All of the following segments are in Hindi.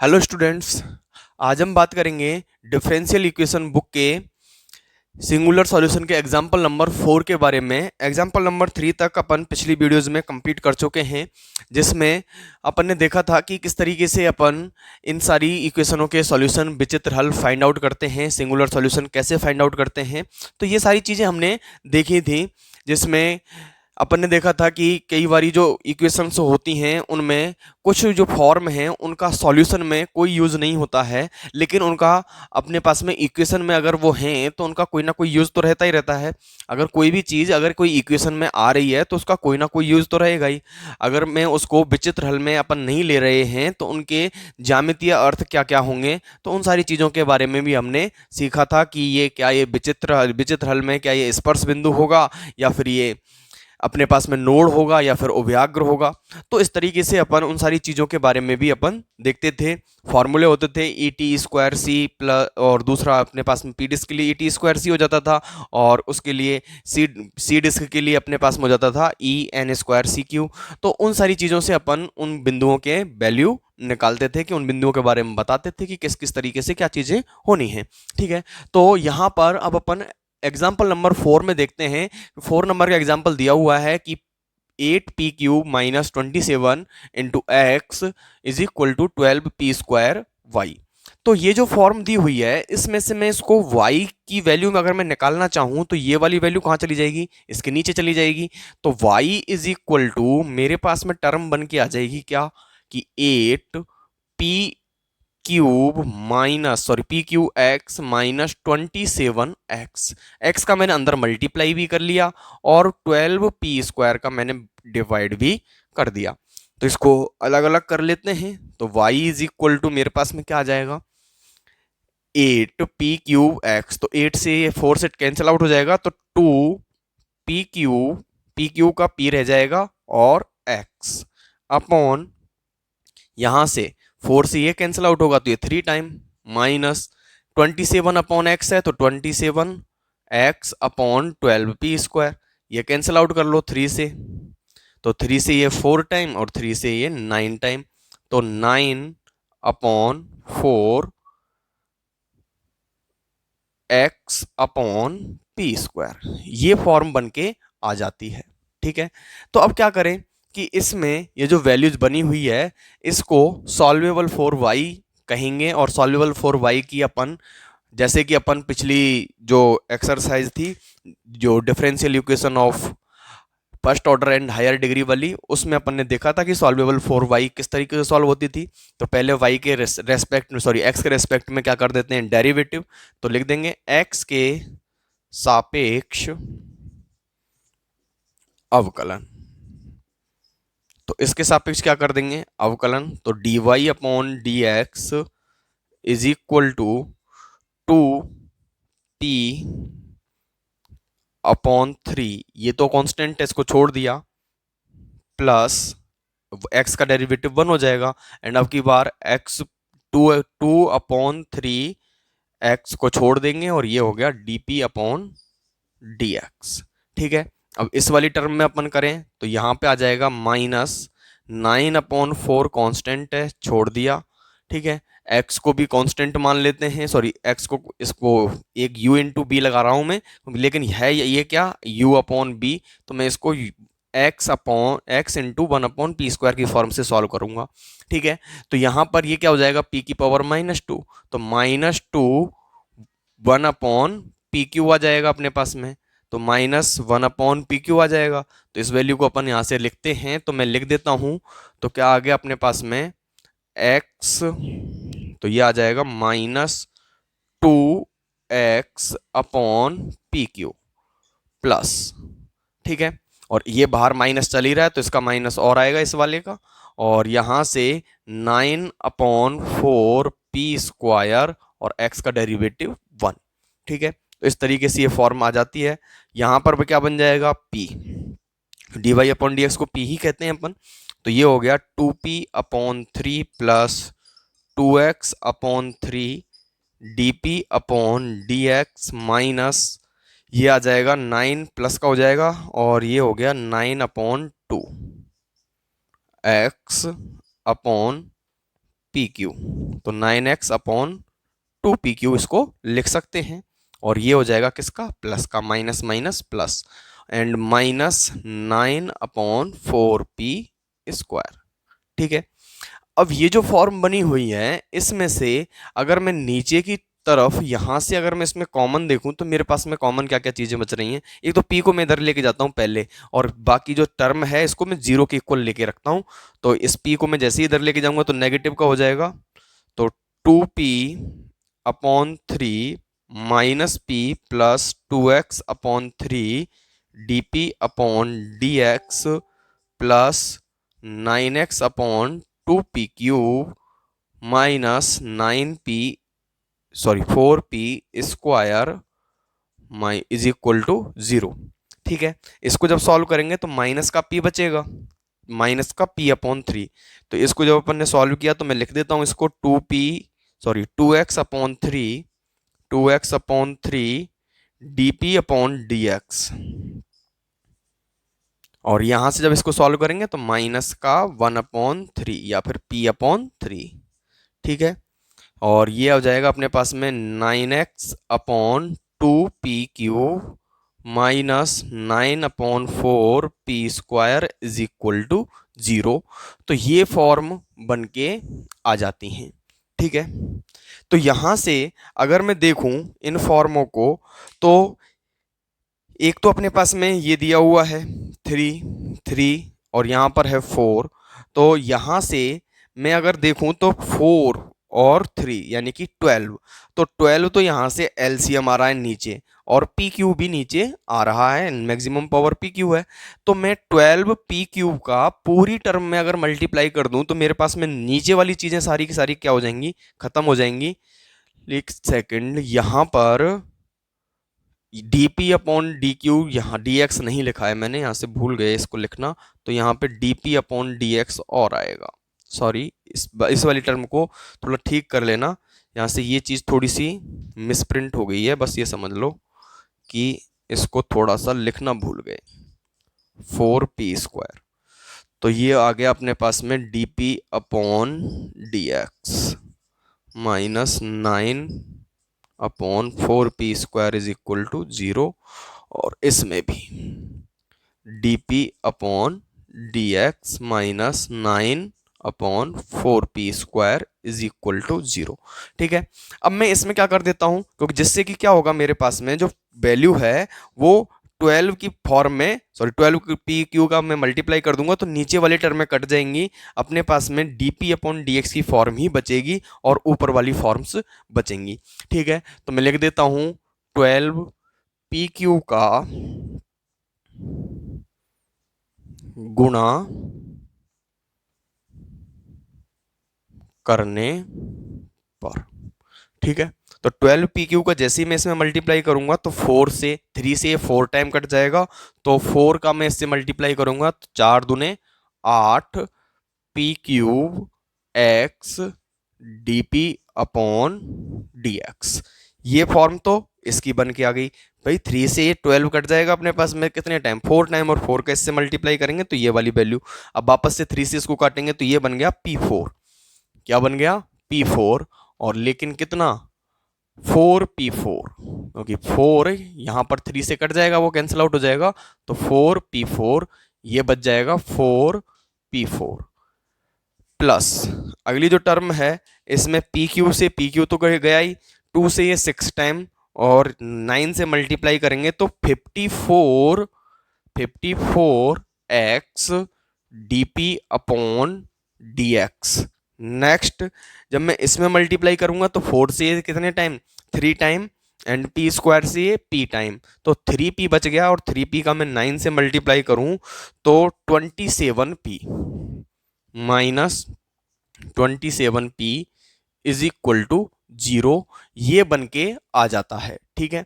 Hello students. आज हम बात करेंगे डिफरेंशियल इक्वेशन बुक के सिंगुलर सॉल्यूशन के एग्जाम्पल नंबर 4 के बारे में। एग्जाम्पल नंबर 3 तक अपन पिछली वीडियोस में कंप्लीट कर चुके हैं, जिसमें अपन ने देखा था कि किस तरीके से अपन इन सारी इक्वेशनों के सॉल्यूशन विचित्र हल फाइंड आउट करते हैं, सिंगुलर सॉल्यूशन कैसे फाइंड आउट करते हैं। तो ये सारी चीज़ें हमने देखी थी, जिसमें अपन ने देखा था कि कई बारी जो इक्वेशंस होती हैं उनमें कुछ जो फॉर्म हैं उनका सॉल्यूशन में कोई यूज़ नहीं होता है, लेकिन उनका अपने पास में इक्वेशन में अगर वो हैं तो उनका कोई ना कोई यूज़ तो रहता ही रहता है। अगर कोई भी चीज़ अगर कोई इक्वेशन में आ रही है तो उसका कोई ना कोई यूज़ तो रहेगा ही। अगर मैं उसको विचित्र हल में अपन नहीं ले रहे हैं तो उनके ज्यामितीय अर्थ क्या क्या होंगे, तो उन सारी चीज़ों के बारे में भी हमने सीखा था कि ये क्या, ये विचित्र हल में क्या ये स्पर्श बिंदु होगा या फिर ये अपने पास में नोड होगा या फिर उभयाग्र होगा। तो इस तरीके से अपन उन सारी चीज़ों के बारे में भी अपन देखते थे। फॉर्मूले होते थे E T square C plus, और दूसरा अपने पास में पी डिस्क के लिए ई टी स्क्वायर सी हो जाता था, और उसके लिए सी डिस्क के लिए अपने पास में हो जाता था E N square C Q. तो उन सारी चीज़ों से अपन उन बिंदुओं के वैल्यू निकालते थे, कि उन बिंदुओं के बारे में बताते थे कि किस किस तरीके से क्या चीज़ें होनी है। ठीक है, तो यहाँ पर अब अपन एग्जाम्पल नंबर 4 में देखते हैं। 4 नंबर का एग्जाम्पल दिया हुआ है कि 8p³ - 27 into x is equal to 12p² y। तो ये जो फॉर्म दी हुई है इसमें से मैं इसको y की वैल्यू में अगर मैं निकालना चाहूं तो ये वाली वैल्यू कहाँ चली जाएगी, इसके नीचे चली जाएगी। तो y इज इक्वल टू मेरे पास में टर्म बन के आ जाएगी क्या, कि 8p³ - 27x, एक्स का मैंने अंदर मल्टीप्लाई भी कर लिया और 12p² का मैंने डिवाइड भी कर दिया। तो इसको अलग अलग कर लेते हैं। तो y इज इक्वल टू मेरे पास में क्या आ जाएगा, 8p³ तो 8 से 4 से कैंसिल आउट हो जाएगा, तो 2p³ का p रह जाएगा और x अपॉन, यहां से 4 से ये कैंसिल आउट होगा तो ये 3 टाइम माइनस 27 अपॉन एक्स है, तो 27x/12p²। ये कैंसिल आउट कर लो 3 से, तो 3 से ये 4 टाइम और 3 से ये 9 टाइम, तो 9/4x/p², ये फॉर्म बन के आ जाती है। ठीक है, तो अब क्या करें कि इसमें ये जो वैल्यूज बनी हुई है इसको सॉल्वेबल फॉर वाई कहेंगे, और सॉल्वेबल फॉर वाई की अपन, जैसे कि अपन पिछली जो एक्सरसाइज थी, जो differential equation of first order and higher degree वाली, उसमें अपन ने देखा था कि सॉल्वेबल फॉर वाई किस तरीके से सॉल्व होती थी। तो पहले वाई के रेस्पेक्ट में, सॉरी एक्स के रेस्पेक्ट में क्या कर देते हैं, डेरिवेटिव। तो लिख देंगे एक्स के सापेक्ष अवकलन। तो इसके सापेक्ष क्या कर देंगे, अवकलन। तो dy upon D x is equal to 2p/3, ये तो कांस्टेंट है, इसको छोड़ दिया, प्लस x का डेरिवेटिव 1 हो जाएगा। एंड अब की बार x 2/3 x को छोड़ देंगे और ये हो गया dp/dx। ठीक है, अब इस वाली टर्म में अपन करें तो यहां पे आ जाएगा -9/4 कांस्टेंट है, छोड़ दिया। ठीक है, x को भी कांस्टेंट मान लेते हैं, सॉरी x को, इसको एक u इंटू बी लगा रहा हूं मैं, लेकिन है ये क्या, u अपॉन बी। तो मैं इसको x इंटू 1/p² की फॉर्म से सॉल्व करूंगा। ठीक है, तो यहां पर ये क्या हो जाएगा, p की पावर -2, तो -2 1/pq आ जाएगा अपने पास में, तो -1/pq आ जाएगा। तो इस वैल्यू को अपन यहां से लिखते हैं, तो मैं लिख देता हूं। तो क्या आ गया अपने पास में x, तो ये आ जाएगा -2x/pq प्लस। ठीक है, और ये बाहर माइनस चल ही रहा है तो इसका माइनस और आएगा इस वाले का, और यहां से 9/4p² और x का डेरिवेटिव 1। ठीक है, तो इस तरीके से ये फॉर्म आ जाती है। यहां पर क्या बन जाएगा, p, dy/dx को p ही कहते हैं अपन। तो ये हो गया 2p/3 plus 2x/3 dp/dx minus, ये आ जाएगा 9 प्लस का हो जाएगा, और ये हो गया 9/2 x/p²। P Q. तो 9x अपॉन 2pq इसको लिख सकते हैं, और ये हो जाएगा किसका, प्लस का, minus minus plus, and minus 9/4p²। ठीक है। अब ये जो फॉर्म बनी हुई है इसमें से अगर मैं नीचे की तरफ यहां से अगर मैं इसमें कॉमन देखूं तो मेरे पास में कॉमन क्या क्या चीजें बच रही हैं। एक तो पी को मैं इधर लेके जाता हूं पहले, और बाकी जो टर्म है इसको मैं जीरो के इक्वल लेके रखता हूं। तो इस पी को मैं जैसे ही इधर लेके जाऊंगा तो नेगेटिव का हो जाएगा। तो 2p/3 minus P plus 2x/3 dp/dx plus 9x/2p³ minus 4p² is equal to 0। ठीक है। इसको जब सॉल्व करेंगे तो माइनस का p बचेगा, माइनस का p/3। तो इसको जब अपन ने सॉल्व किया तो मैं लिख देता हूं इसको 2x/3 dp/dx, और यहां से जब इसको सॉल्व करेंगे तो माइनस का 1/3 या फिर p/3। ठीक है। और ये हो जाएगा अपने पास में 9x/2p³ minus 9/4p² is equal to 0। तो ये फॉर्म बन के आ जाती हैं। ठीक है। तो यहां से अगर मैं देखूं इन फॉर्मों को, तो एक तो अपने पास में ये दिया हुआ है 3 और यहाँ पर है 4। तो यहाँ से मैं अगर देखूं तो 4 और 3 यानी कि 12। तो 12 तो यहाँ से एलसीएम आ रहा है नीचे, और पी क्यू भी नीचे आ रहा है, मैक्सिमम पावर पी क्यू है। तो मैं 12 पी क्यू का पूरी टर्म में अगर मल्टीप्लाई कर दूं तो मेरे पास में नीचे वाली चीजें सारी की सारी क्या हो जाएंगी, खत्म हो जाएंगी। एक सेकंड, यहाँ पर dp/dq, यहाँ dx नहीं लिखा है मैंने, यहाँ से भूल गए इसको लिखना। तो यहाँ पे dp/dx और आएगा। सॉरी, इस वाली टर्म को थोड़ा ठीक कर लेना। यहाँ से ये चीज़ थोड़ी सी मिसप्रिंट हो गई है, बस ये समझ लो कि इसको थोड़ा सा लिखना भूल गए। 4p²। तो ये आ गया अपने पास में dp/dx minus 9/4p² is equal to 0। और इसमें भी dp/dx minus 9/4p² is equal to 0। ठीक है। अब मैं इसमें क्या कर देता हूं, क्योंकि जिससे कि क्या होगा, मेरे पास में जो वैल्यू है वो 12 की फॉर्म में, सॉरी 12 पी क्यू का मैं मल्टीप्लाई कर दूंगा तो नीचे वाली टर्म में कट जाएंगी। अपने पास में dp/dx की फॉर्म ही बचेगी और ऊपर वाली फॉर्म्स बचेंगी। ठीक है। तो मैं लिख देता हूं 12 पी क्यू का गुणा करने पर। ठीक है। तो 12 पी क्यू का जैसे ही मैं इसमें मल्टीप्लाई करूंगा तो 4 से 3 से 4 टाइम कट जाएगा। तो 4 का मैं इससे मल्टीप्लाई करूंगा तो 4 दूने 8 p³ x dp/dx। ये फॉर्म तो इसकी बन के आ गई भाई। 3 से ये 12 कट जाएगा अपने पास में कितने टाइम, 4 टाइम, और 4 का इससे मल्टीप्लाई करेंगे तो ये वाली वैल्यू। अब वापस से 3 से इसको काटेंगे तो ये बन गया p4। क्या बन गया, p4। और लेकिन कितना, 4p4, क्योंकि 4 यहां पर 3 से कट जाएगा, वो कैंसिल आउट हो जाएगा। तो 4p4 ये बच जाएगा 4p4 प्लस अगली जो टर्म है इसमें pq से pq तो गया ही, 2 से ये 6 टाइम, और 9 से मल्टीप्लाई करेंगे तो 54x dp/dx। नेक्स्ट, जब मैं इसमें मल्टीप्लाई करूंगा तो 4 से ये कितने टाइम, 3 टाइम, एंड p² से ये p टाइम, तो 3p बच गया। और 3p का मैं 9 से मल्टीप्लाई करूं तो 27p minus 27p is equal to 0। ये बन के आ जाता है। ठीक है।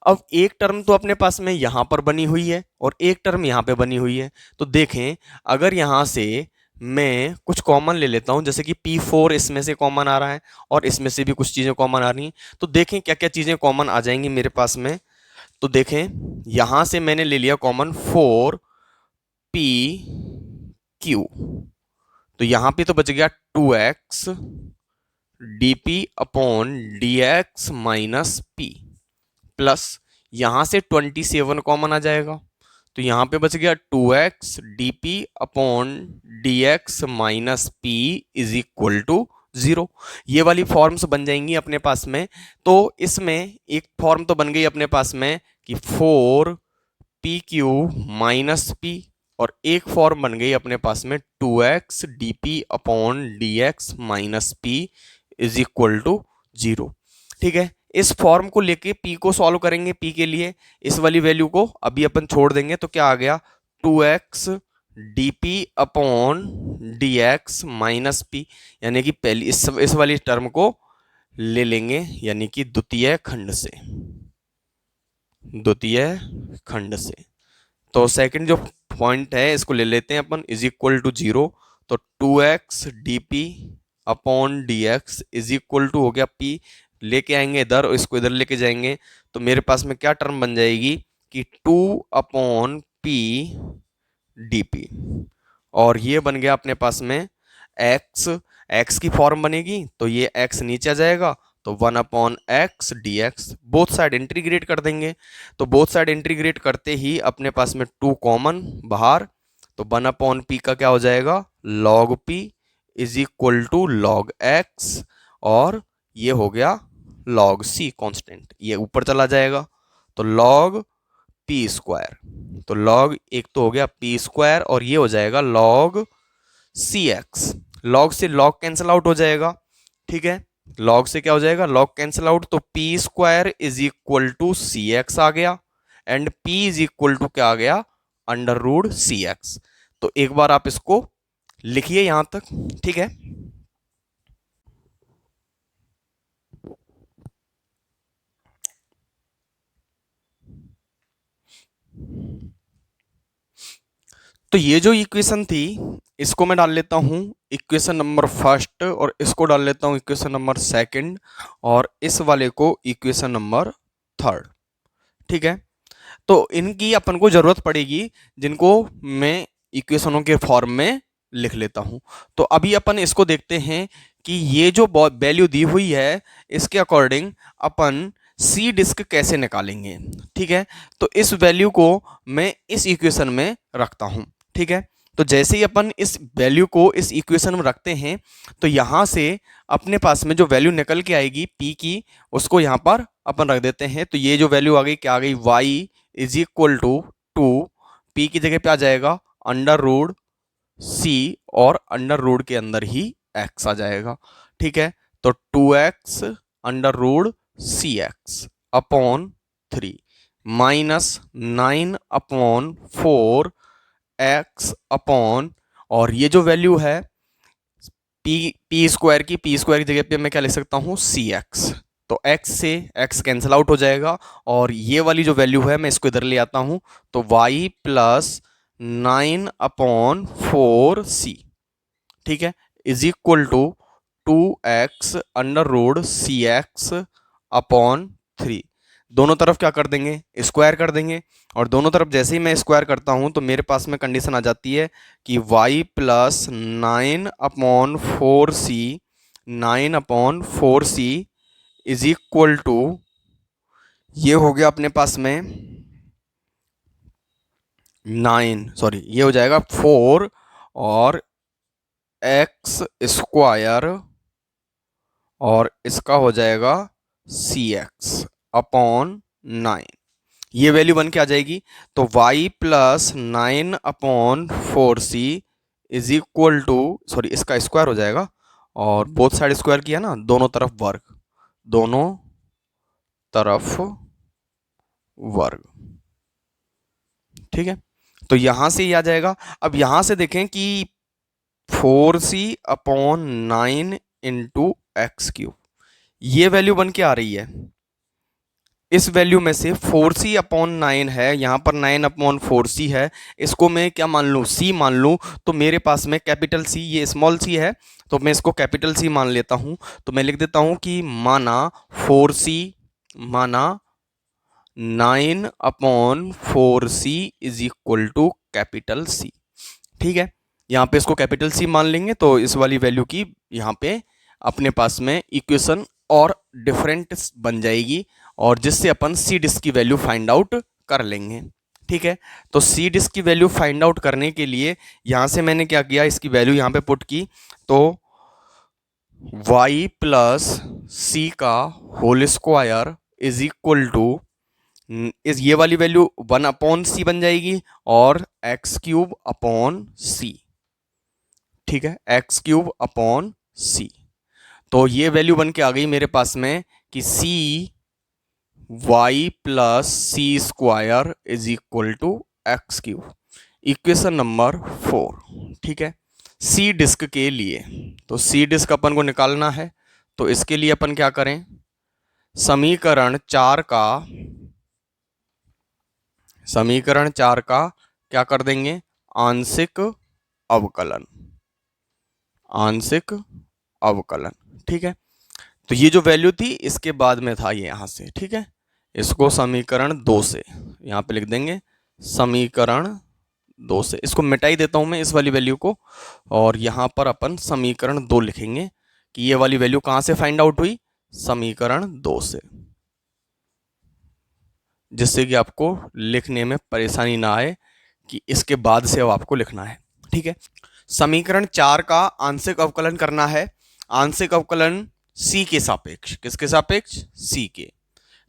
अब एक टर्म तो अपने पास में यहां पर बनी हुई है और एक टर्म यहां पे बनी हुई है। तो देखें, अगर यहां से मैं कुछ कॉमन ले लेता हूं, जैसे कि p4 इसमें से कॉमन आ रहा है और इसमें से भी कुछ चीजें कॉमन आ रही हैं, तो देखें क्या क्या चीजें कॉमन आ जाएंगी मेरे पास में। तो देखें, यहां से मैंने ले लिया कॉमन 4p/q, तो यहां पे तो बच गया 2x dp upon dx minus p plus यहां से 27 कॉमन आ जाएगा, तो यहां पे बच गया 2x dp upon dx minus p is equal to 0। ये वाली फॉर्म्स बन जाएंगी अपने पास में। तो इसमें एक फॉर्म तो बन गई अपने पास में कि 4pq माइनस p, और एक फॉर्म बन गई अपने पास में 2x dp upon dx minus p is equal to 0। ठीक है, इस फॉर्म को लेके p को सॉल्व करेंगे। p के लिए इस वाली वैल्यू को अभी अपन छोड़ देंगे, तो क्या आ गया 2x dp upon dx minus p, यानी कि पहली इस वाली टर्म को ले लेंगे, यानी कि द्वितीय खंड से, द्वितीय खंड से। तो सेकंड जो पॉइंट है इसको ले लेते हैं अपन, इज इक्वल टू 0। तो 2x dp upon dx is equal to हो गया p, लेके आएंगे इधर और इसको इधर लेके जाएंगे, तो मेरे पास में क्या टर्म बन जाएगी कि 2 अपॉन p dp, और ये बन गया अपने पास में x की फॉर्म बनेगी, तो ये x नीचे आ जाएगा, तो 1 upon x D x, both side integrate कर देंगे। तो बोथ साइड इंटीग्रेट करते ही अपने पास में 2 कॉमन बाहर, तो 1 अपॉन पी का क्या हो जाएगा log p is equal to log x, और ये हो गया लॉग c कांस्टेंट, ये ऊपर चला जाएगा, तो लॉग p स्क्वायर, तो लॉग एक तो हो गया p स्क्वायर, और ये हो जाएगा लॉग cx, लॉग से लॉग कैंसिल आउट हो जाएगा। ठीक है, लॉग से क्या हो जाएगा लॉग कैंसिल आउट, तो p square is equal to cx आ गया, and p is equal to क्या आ गया अंडर रूट cx। तो एक बार आप इसको लिखिए यहां तक। ठीक है, तो ये जो इक्वेशन थी इसको मैं डाल लेता हूं इक्वेशन नंबर फर्स्ट, और इसको डाल लेता हूं इक्वेशन नंबर सेकंड, और इस वाले को इक्वेशन नंबर थर्ड। ठीक है, तो इनकी अपन को जरूरत पड़ेगी, जिनको मैं इक्वेशनों के फॉर्म में लिख लेता हूं। तो अभी अपन इसको देखते हैं कि ये जो वैल्यू दी हुई है इसके अकॉर्डिंग अपन सी डिस्क कैसे निकालेंगे। ठीक है, तो इस वैल्यू को मैं इस इक्वेशन में रखता हूं। ठीक है, तो जैसे ही अपन इस वैल्यू को इस इक्वेशन में रखते हैं, तो यहां से अपने पास में जो वैल्यू निकल के आएगी p की, उसको यहां पर अपन रख देते हैं। तो ये जो वैल्यू आ गई क्या आ गई y is equal to 2, p की जगह पे आ जाएगा अंडर रूट c, और अंडर रूट के अंदर ही x आ जाएगा। ठीक है, तो 2x अंडर रूट सी x upon 3 minus 9 upon 4 X upon, और ये जो वैल्यू है पी स्क्वायर की, पी स्क्वायर की जगह पे मैं क्या लिख सकता हूँ सी एक्स, तो x से x कैंसिल आउट हो जाएगा, और ये वाली जो वैल्यू है मैं इसको इधर ले आता हूं, तो y प्लस 9 अपॉन 4c, ठीक है, is equal to 2x under root C x upon 3। दोनों तरफ क्या कर देंगे स्क्वायर कर देंगे, और दोनों तरफ जैसे ही मैं स्क्वायर करता हूं तो मेरे पास में कंडीशन आ जाती है कि y plus 9 upon 4c, 9 upon 4c is equal to, ये हो गया अपने पास में 9, ये हो जाएगा 4 और एक्स स्क्वायर, और इसका हो जाएगा सी एक्स अपॉन 9, ये वैल्यू बन के आ जाएगी। तो y plus 9 upon 4c is equal to, इसका स्क्वायर हो जाएगा, और बोथ साइड स्क्वायर किया ना, दोनों तरफ वर्ग, दोनों तरफ वर्ग। ठीक है, तो यहां से ये आ जाएगा। अब यहां से देखें कि 4c upon 9 into x cube, ये वैल्यू बन के आ रही है। इस वैल्यू में से 4c अपॉन 9 है, यहां पर 9 अपॉन 4c है, इसको मैं क्या मान लूं c मान लूं, तो मेरे पास में कैपिटल C, ये स्मॉल c है, तो मैं इसको कैपिटल C मान लेता हूं। तो मैं लिख देता हूं कि माना 4c, माना 9 upon 4c is equal to capital C। ठीक है, यहाँ पे इसको कैपिटल सी मान लेंगे तो इस वाली वैल्यू की यहाँ पे अपने पास में इक्वेशन और डिफरेंट बन जाएगी, और जिससे अपन सी डिस्क की वैल्यू फाइंड आउट कर लेंगे। ठीक है, तो सी डिस्क की वैल्यू फाइंड आउट करने के लिए यहाँ से मैंने क्या किया, इसकी वैल्यू यहाँ पे पुट की, तो y प्लस सी का whole square is equal to इस ये वाली वैल्यू 1/c बन जाएगी और x³ अपॉन सी। ठीक है, x³/c। तो ये वैल्यू बन के आ गई मेरे पास में कि C y plus C square is equal to x³। Equation number 4। ठीक है, सी डिस्क के लिए, तो सी डिस्क अपन को निकालना है, तो इसके लिए अपन क्या करें, समीकरण 4 का क्या कर देंगे, आंशिक अवकलन। ठीक है, तो ये जो वैल्यू थी इसके बाद में था ये यहां से। ठीक है, इसको समीकरण 2 से यहां पे लिख देंगे, समीकरण 2 से इसको मिटाई देता हूं मैं इस वाली वैल्यू को, और यहां पर अपन समीकरण 2 लिखेंगे कि ये वाली वैल्यू कहां से फाइंड आउट हुई, समीकरण 2 से, जिससे कि आपको लिखने में परेशानी ना आए कि इसके बाद से अब आपको लिखना है। ठीक है, समीकरण 4 का आंशिक अवकलन करना है। आंशिक अवकलन सी के सापेक्ष, किसके सापेक्ष, सी के।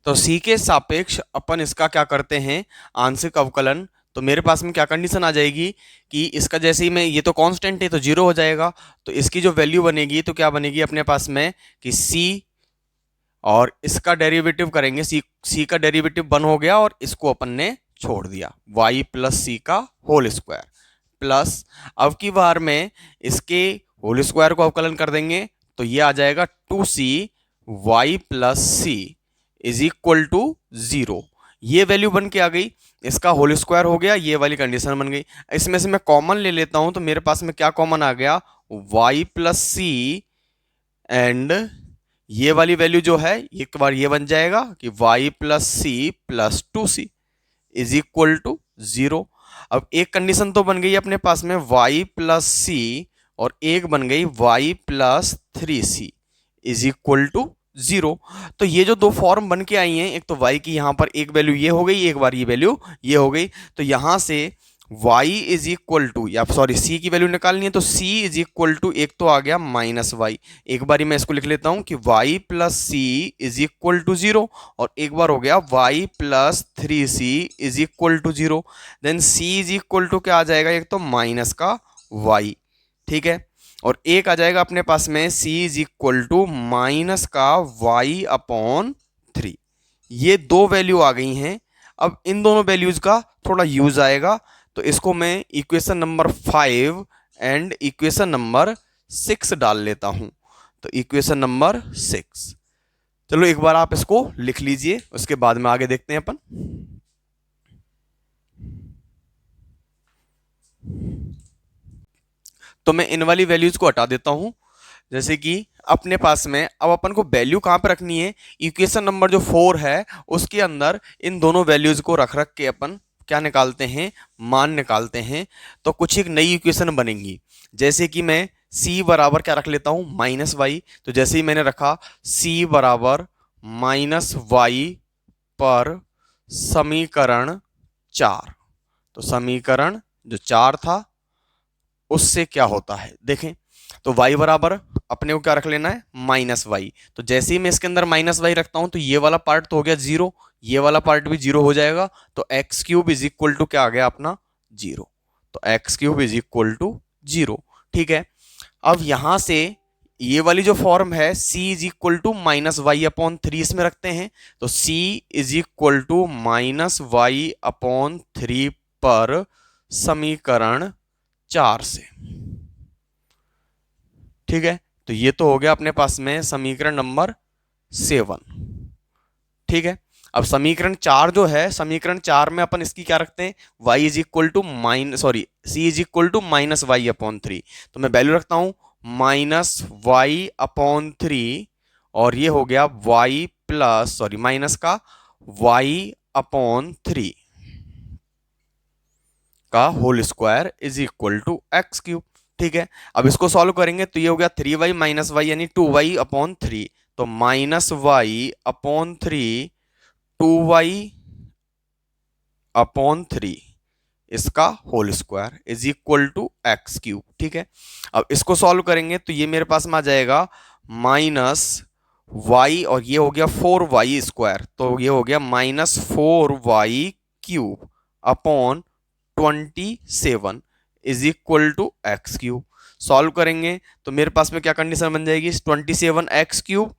तो सी के सापेक्ष अपन इसका क्या करते हैं, आंशिक अवकलन। तो मेरे पास में क्या कंडीशन आ जाएगी कि इसका जैसे ही मैं, ये तो कांस्टेंट है तो 0 हो जाएगा, तो इसकी जो वैल्यू बनेगी तो क्या बनेगी अपने पास में कि सी, और इसका डेरिवेटिव करेंगे, सी का डेरिवेटिव 1 हो गया और इसको अपन ने छोड़ दिया, y प्लस सी का होल स्क्वायर प्लस, अब की बार में इसके होल स्क्वायर को अवकलन कर देंगे तो ये आ जाएगा 2c y plus c is equal to 0। ये वैल्यू बन के आ गई, इसका होल स्क्वायर हो गया, ये वाली कंडीशन बन गई। इसमें से मैं कॉमन ले लेता हूं तो मेरे पास में क्या कॉमन आ गया, y प्लस सी, एंड ये वाली वैल्यू जो है एक बार ये बन जाएगा कि y plus c plus 2c is equal to 0। अब एक कंडीशन तो बन गई अपने पास में y प्लस सी, और एक बन गई y plus 3c is equal to 0। तो ये जो दो फॉर्म बन के आई हैं, एक तो y की यहां पर एक वैल्यू ये हो गई, एक बार ये वैल्यू ये हो गई, तो यहां से y इज इक्वल टू, या सॉरी c की वैल्यू निकालनी है तो c इज इक्वल टू, एक तो आ गया माइनस y, एक बार मैं इसको लिख लेता हूं कि y plus c is equal to 0, और एक बार हो गया y plus 3c is equal to 0। Then c is equal to क्या आ जाएगा, एक तो माइनस का y, ठीक है, और एक आ जाएगा अपने पास में c is equal to minus का y अपॉन 3। ये दो वैल्यू आ गई हैं। अब इन दोनों वैल्यूज का थोड़ा यूज आएगा, तो इसको मैं equation number 5 and equation number 6 डाल लेता हूं। तो इक्वेशन नंबर 6, चलो एक बार आप इसको लिख लीजिए, उसके बाद में आगे देखते हैं अपन। तो मैं इन वाली वैल्यूज को हटा देता हूं, जैसे कि अपने पास में अब अपन को वैल्यू कहां पर रखनी है, इक्वेशन नंबर जो 4 है उसके अंदर इन दोनों वैल्यूज को रख रख के अपन क्या निकालते हैं, मान निकालते हैं। तो कुछ एक नई इक्वेशन बनेंगी, जैसे कि मैं c बराबर क्या रख लेता हूं, माइनस वाई। तो जैसे ही मैंने रखा c बराबर माइनस वाई पर समीकरण 4, तो समीकरण जो 4 था उससे क्या होता है देखें, तो y बराबर अपने को क्या रख लेना है, माइनस वाई। तो जैसे ही मैं इसके अंदर माइनस वाई रखता हूं तो ये वाला पार्ट तो हो गया 0, ये वाला पार्ट भी 0 हो जाएगा, तो x³ इज इक्वल टू क्या आ गया अपना 0। तो x³ इज इक्वल टू 0। ठीक है, अब यहां से ये वाली जो फॉर्म है c is equal to minus y upon 3 इसमें रखते हैं, तो c is equal to minus y upon 3 पर समीकरण 4 से। ठीक है, तो ये तो हो गया अपने पास में समीकरण नंबर 7। ठीक है, अब समीकरण 4 जो है, समीकरण 4 में अपन इसकी क्या रखते हैं, y is equal to c is equal to minus y upon 3। तो मैं वैल्यू रखता हूं माइनस वाई अपॉन 3, और ये हो गया y प्लस माइनस का y अपॉन 3 का whole square is equal to x³। ठीक है। अब इसको सॉल्व करेंगे तो ये हो गया 3y माइनस वाई यानी 2y अपॉन 3, तो minus y upon 3 2y upon 3 इसका whole square is equal to x cube. ठीक है। अब इसको सॉल्व करेंगे तो ये मेरे पास में आ जाएगा माइनस वाई और ये हो गया 4y स्क्वायर, तो ये हो गया minus 4y cube upon 27 is equal to x cube. Solve करेंगे तो मेरे पास में क्या कंडीशन बन जाएगी, 27 x cube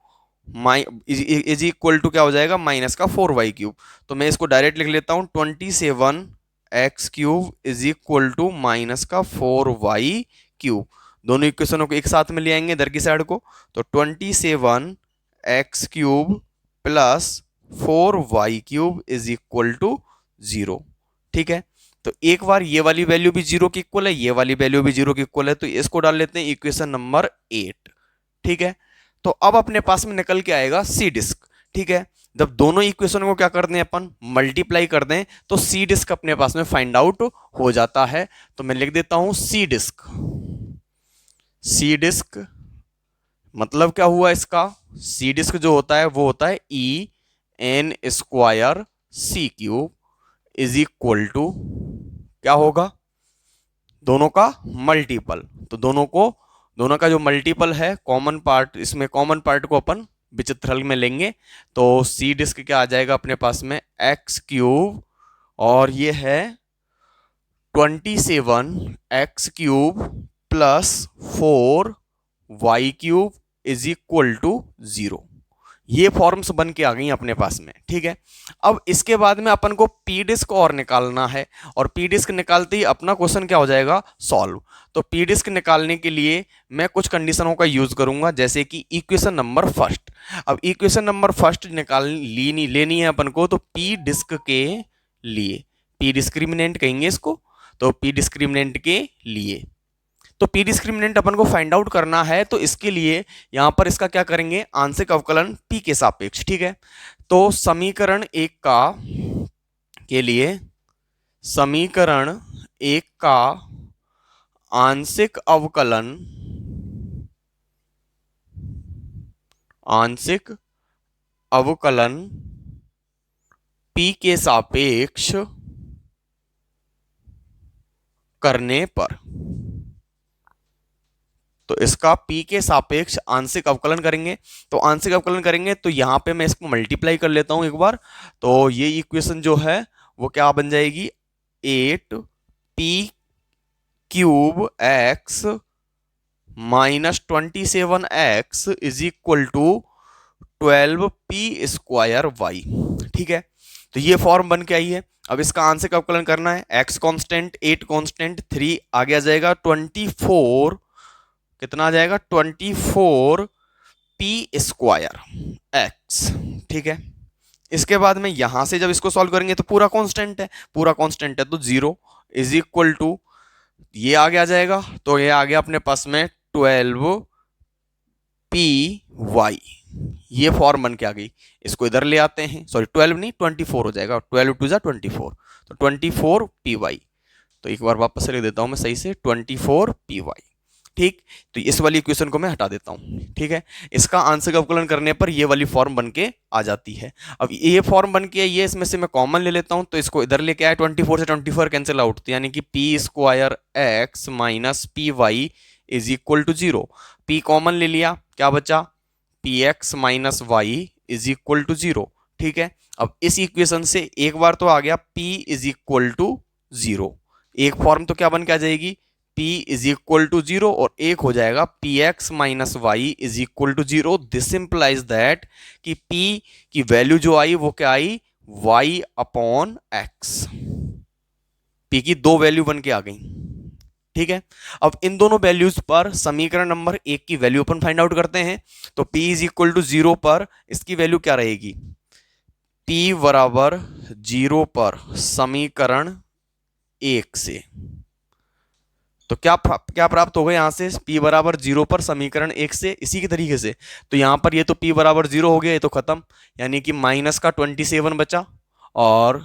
is equal to क्या हो जाएगा, माइनस का 4y क्यूब। तो मैं इसको डायरेक्ट लिख लेता हूं, 27 x cube is equal to minus का 4y क्यूब। दोनों इक्वेशनों को एक साथ में ले आएंगे इधर की साइड को, तो 27 x cube plus 4y cube is equal to 0। ठीक है। तो एक बार ये वाली वैल्यू भी 0 की इक्वल है, ये वाली वैल्यू भी 0 की इक्वल है, तो इसको डाल लेते हैं इक्वेशन नंबर 8। ठीक है। तो अब अपने पास में निकल के आएगा सी डिस्क। ठीक है। जब दोनों इक्वेशन को क्या कर दें अपन, मल्टीप्लाई कर दें, तो सी डिस्क अपने पास में फाइंड आउट हो जाता है। तो मैं लिख देता हूं सी डिस्क। सी डिस्क मतलब क्या हुआ इसका, सी डिस्क जो होता है वो होता है e N square c cube is equal to क्या होगा, दोनों का मल्टीपल। तो दोनों का जो मल्टीपल है, कॉमन पार्ट, इसमें कॉमन पार्ट को अपन विचित्र में लेंगे, तो सी डिस्क क्या आ जाएगा अपने पास में, एक्स क्यूब और ये है 27 x cube plus 4y cube is equal to 0। ये फॉर्म्स बन के आ गई अपने पास में। ठीक है। अब इसके बाद में अपन को पी डिस्क और निकालना है, और पी डिस्क निकालते ही अपना क्वेश्चन क्या हो जाएगा, सॉल्व। तो पी डिस्क निकालने के लिए मैं कुछ कंडीशनों का यूज करूंगा, जैसे कि इक्वेशन नंबर फर्स्ट। अब इक्वेशन नंबर फर्स्ट लेनी है अपन को, तो पी डिस्क के लिए, पी डिस्क्रिमिनेंट कहेंगे इसको, तो पी डिस्क्रिमिनेंट के लिए, तो पी डिस्क्रिमिनेंट अपन को फाइंड आउट करना है, तो इसके लिए यहां पर इसका क्या करेंगे, आंशिक अवकलन पी के सापेक्ष। ठीक है। तो समीकरण एक का के लिए, समीकरण एक का आंशिक अवकलन, आंशिक अवकलन पी के सापेक्ष करने पर, तो इसका p के सापेक्ष आंशिक अवकलन करेंगे। तो आंशिक अवकलन करेंगे तो यहां पे मैं इसको मल्टीप्लाई कर लेता हूं एक बार, तो ये इक्वेशन जो है वो क्या बन जाएगी, 8p cube x minus 27x is equal to 12p square y. ठीक है। तो ये फॉर्म बन के आई है। अब इसका आंशिक अवकलन करना है, x कांस्टेंट 8 कांस्टेंट 3 आगे आ जाएगा 24, कितना आ जाएगा 24 पी स्क्वायर एक्स। ठीक है। इसके बाद में यहां से जब इसको सॉल्व करेंगे तो पूरा कांस्टेंट है, पूरा कांस्टेंट है तो 0 इज इक्वल टू ये आगे आ जाएगा, तो ये आ गया अपने पास में 12 पी वाई। ये फॉर्म बन के आ गई। इसको इधर ले आते हैं, सॉरी 12 नहीं 24 हो जाएगा, 12 टू जा 24, तो 24 पी वाई। तो एक बार वापस से लिख देता हूं मैं सही से, 24 पी वाई। ठीक। तो इस वाली इक्वेशन को मैं हटा देता हूं। ठीक है। इसका आंशिक अवकलन करने पर ये वाली फॉर्म बन के आ जाती है। अब ये फॉर्म बन के ये इसमें से मैं कॉमन ले लेता हूं, तो इसको इधर लेके आया, 24 से 24 कैंसिल आउट, यानी कि p square x minus p y is equal to 0। P common ले लिया, क्या बचा, p x minus y is equal to 0। ठीक है। अब इस इक्वेशन से एक बार तो आ गया p इज इक्वल टू 0, एक फॉर्म तो क्या बन के आ जाएगी, p इज इक्वल टू 0, और एक हो जाएगा p x minus y is equal to 0। This implies that कि p की वैल्यू जो आई वो क्या आई, y अपॉन एक्स। p की दो वैल्यू बन के आ गई। ठीक है। अब इन दोनों वैल्यूज पर समीकरण नंबर 1 की वैल्यू अपन फाइंड आउट करते हैं, तो p इज इक्वल टू 0 पर इसकी वैल्यू क्या रहेगी, p बराबर 0 पर समीकरण 1 से, तो क्या प्राप्त होगा यहां से, p बराबर 0 पर समीकरण 1 से, इसी के तरीके से। तो यहां पर ये तो p बराबर 0 हो गया, ये तो खत्म, यानी कि माइनस का 27 बचा, और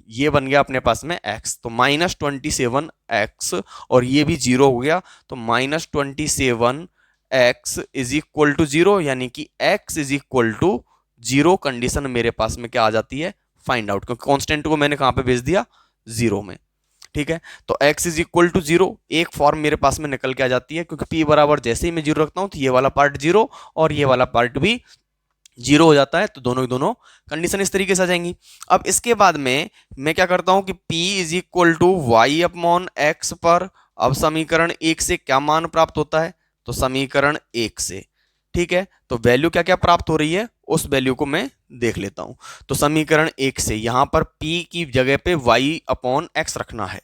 ये बन गया अपने पास में x, तो -27x, और ये भी 0 हो गया, तो -27x इज इक्वल टू 0, यानी कि x is equal to 0 condition मेरे पास में क्या आ जाती है, फाइंड आउट, क्योंकि कांस्टेंट को मैंने कहां पे भेज दिया, 0 में। ठीक है, तो x इज इक्वल टू 0 एक फॉर्म मेरे पास में निकल के आ जाती है, क्योंकि p बराबर जैसे ही मैं 0 रखता हूं तो ये वाला पार्ट 0 और ये वाला पार्ट भी 0 हो जाता है, तो दोनों की दोनों कंडीशन इस तरीके से आ जाएंगी। अब इसके बाद में मैं क्या करता हूं कि p is equal to y upon x पर, अब समीकरण 1 से क्या मान प्राप्त होता है, तो समीकरण 1 से, ठीक है, तो वैल्यू क्या क्या प्राप्त हो रही है उस वैल्यू को मैं देख लेता हूं। तो समीकरण 1 से यहां पर p की जगह पे y अपॉन एक्स रखना है,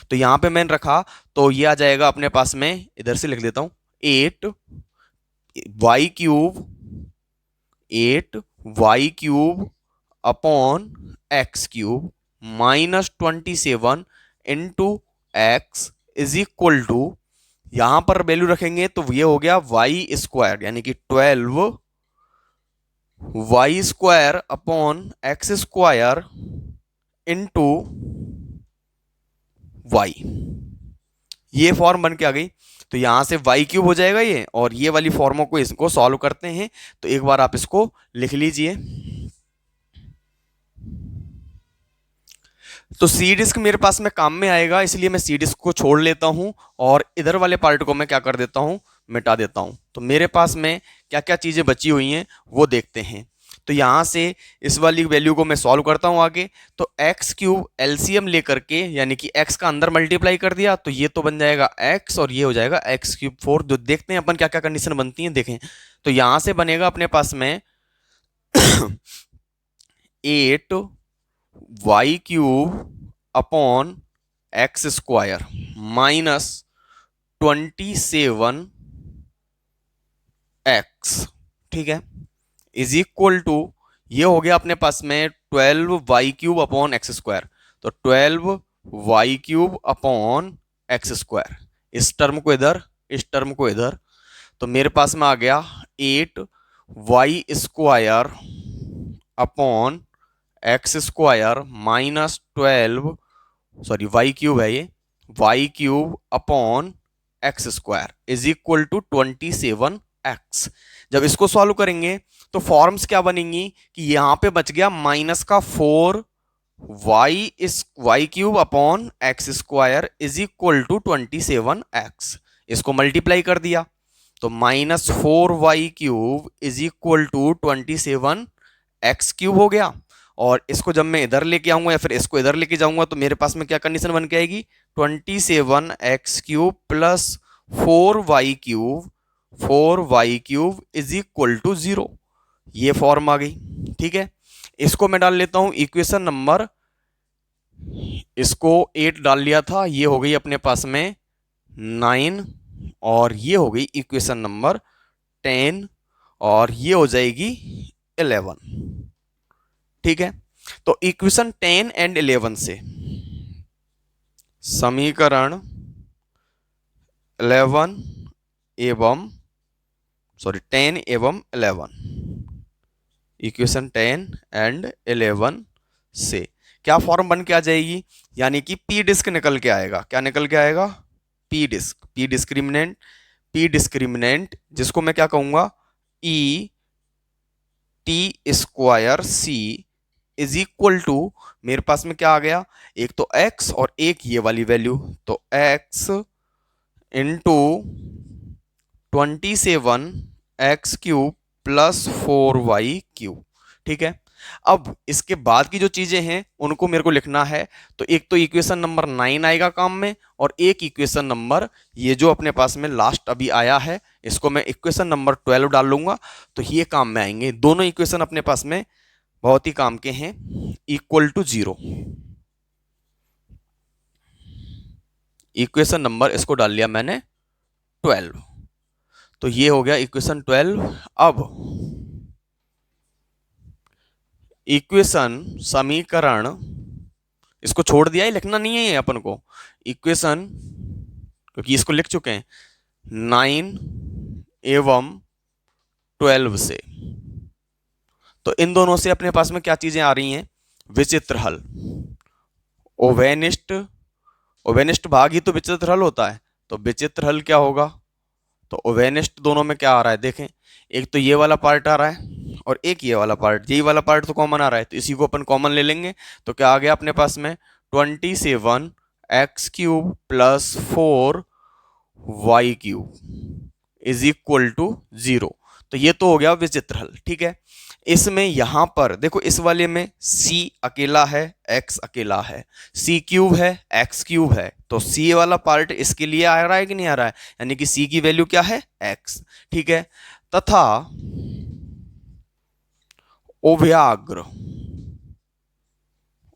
तो यहां पे मैंने रखा, तो ये आ जाएगा अपने पास में, इधर से लिख देता हूं, 8y upon x cube -27 into x is equal to, यहां पर वैल्यू रखेंगे तो ये हो गया वाई स्क्वायर, यानी कि 12 y square upon x square into y, ये फॉर्म बन के आ गई। तो यहां से वाई क्यूब हो जाएगा ये, और ये वाली फॉर्मों को इसको सॉल्व करते हैं, तो एक बार आप इसको लिख लीजिए। तो सी डिस्क मेरे पास में काम में आएगा, इसलिए मैं सी डिस्क को छोड़ लेता हूं और इधर वाले पार्ट को मैं क्या कर देता हूं, मिटा देता हूं। तो मेरे पास में क्या क्या चीजें बची हुई हैं वो देखते हैं। तो यहां से इस वाली वैल्यू को मैं सॉल्व करता हूं आगे, तो एक्स क्यूब एलसीएम लेकर के, यानी कि एक्स का अंदर मल्टीप्लाई कर दिया, तो ये तो बन जाएगा एक्स और ये हो जाएगा एक्स क्यूब 4। जो देखते हैं अपन क्या क्या कंडीशन बनती है, देखें। तो यहां से बनेगा अपने पास में 8y³ upon x square -27x, ठीक है, इज इक्वल टू, ये हो गया अपने पास में 12y³ अपॉन एक्स स्क्वायर, तो 12y³ अपॉन एक्स स्क्वायर, इस टर्म को इधर, इस टर्म को इधर, तो मेरे पास में आ गया 8y² upon x square -12, sorry y³ है ये, y³ upon x square is equal to 27x। जब इसको सॉल्व करेंगे तो फॉर्म्स क्या बनेंगी कि यहां पे बच गया माइनस का 4y³ upon x square is equal to 27x, इसको मल्टीप्लाई कर दिया, तो -4y³ is equal to 27x³ हो गया। और इसको जब मैं इधर लेके आऊंगा या फिर इसको इधर लेके जाऊंगा तो मेरे पास में क्या कंडीशन बन के आएगी, 27x³ plus 4y³ is equal to 0, ये फॉर्म आ गई। ठीक है, इसको मैं डाल लेता हूं इक्वेशन नंबर, इसको 8 डाल लिया था, ये हो गई अपने पास में 9, और ये हो गई इक्वेशन नंबर 10, और ये हो जाएगी 11। ठीक है, तो इक्वेशन 10 एंड 11 से समीकरण 11 एवं 10 एवं 11, इक्वेशन 10 एंड 11 से क्या फॉर्म बन के आ जाएगी, यानी कि पी डिस्क निकल के आएगा। क्या निकल के आएगा, p disc, p discriminant, p discriminant जिसको मैं क्या कहूंगा, e T square c is equal to, मेरे पास में क्या आ गया, एक तो x और एक ये वाली वैल्यू, तो x into 27x³ plus 4y³। ठीक है, अब इसके बाद की जो चीजें हैं उनको मेरे को लिखना है, तो एक तो इक्वेशन नंबर 9 आएगा काम में, और एक इक्वेशन नंबर ये जो अपने पास में लास्ट अभी आया है, इसको मैं इक्वेशन नंबर 12 डाल लूंगा, तो ये काम में आएंगे। दोनों इक्वेशन अपने पास में बहुत ही काम के हैं, इक्वल टू 0, इक्वेशन नंबर इसको डाल लिया मैंने 12, तो ये हो गया इक्वेशन 12। अब इक्वेशन समीकरण, इसको छोड़ दिया है, लिखना नहीं है ये अपन को, इक्वेशन, क्योंकि इसको लिख चुके हैं 9 एवं 12 से, तो इन दोनों से अपने पास में क्या चीजें आ रही हैं, विचित्र हल, ओवेनिस्ट, ओवेनिस्ट भाग ही तो विचित्र हल होता है, तो विचित्र हल क्या होगा, तो ओवेनिस्ट दोनों में क्या आ रहा है देखें, एक तो ये वाला पार्ट आ रहा है और एक ये वाला पार्ट, यही वाला पार्ट तो कॉमन आ रहा है, तो इसी को अपन कॉमन ले लेंगे। तो क्या आ गया अपने पास में 27x³ plus 4y³ is equal to 0। तो ये तो हो गया विचित्र हल, ठीक है। इसमें यहां पर देखो, इस वाले में c अकेला है, x अकेला है, c³ है, x³ है, तो c वाला पार्ट इसके लिए आ रहा है कि नहीं आ रहा है, यानी कि c की वैल्यू क्या है, x, ठीक है। तथा अव्याग्र,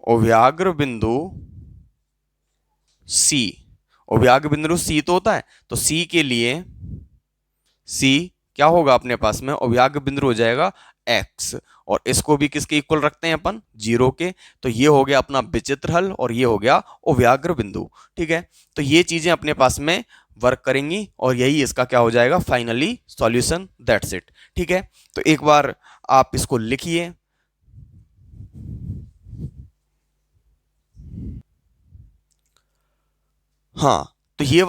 अव्याग्र बिंदु c, अव्याग्र बिंदु c तो होता है, तो c के लिए c क्या होगा अपने पास में, अव्याग्र बिंदु हो जाएगा x, और इसको भी किसके इक्वल रखते हैं अपन, 0 के। तो ये हो गया अपना विचित्र हल और ये हो गया अव्याग्र बिंदु, ठीक है। तो ये चीजें अपने पास में वर्क करेंगी और यही इसका क्या हो जाएगा फाइनली सॉल्यूशन, दैट्स इट, ठीक है। तो एक बार आप इसको लिखिए। हाँ, तो ये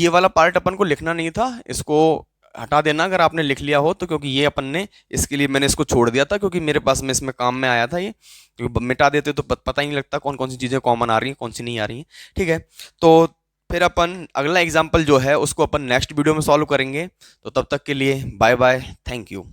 वाला पार्ट अपन को लिखना नहीं था, इसको हटा देना अगर आपने लिख लिया हो तो, क्योंकि ये अपन ने इसके लिए मैंने इसको छोड़ दिया था, क्योंकि मेरे पास में इसमें काम में आया था ये, क्योंकि मिटा देते तो पता ही नहीं लगता कौन कौन सी चीजें कॉमन आ रही हैं कौन सी नहीं आ रही हैं, ठीक है। तो फिर अपन अगला एग्जाम्पल जो है उसको अपन नेक्स्ट वीडियो में सॉल्व करेंगे। तो तब तक के लिए बाय बाय, थैंक यू।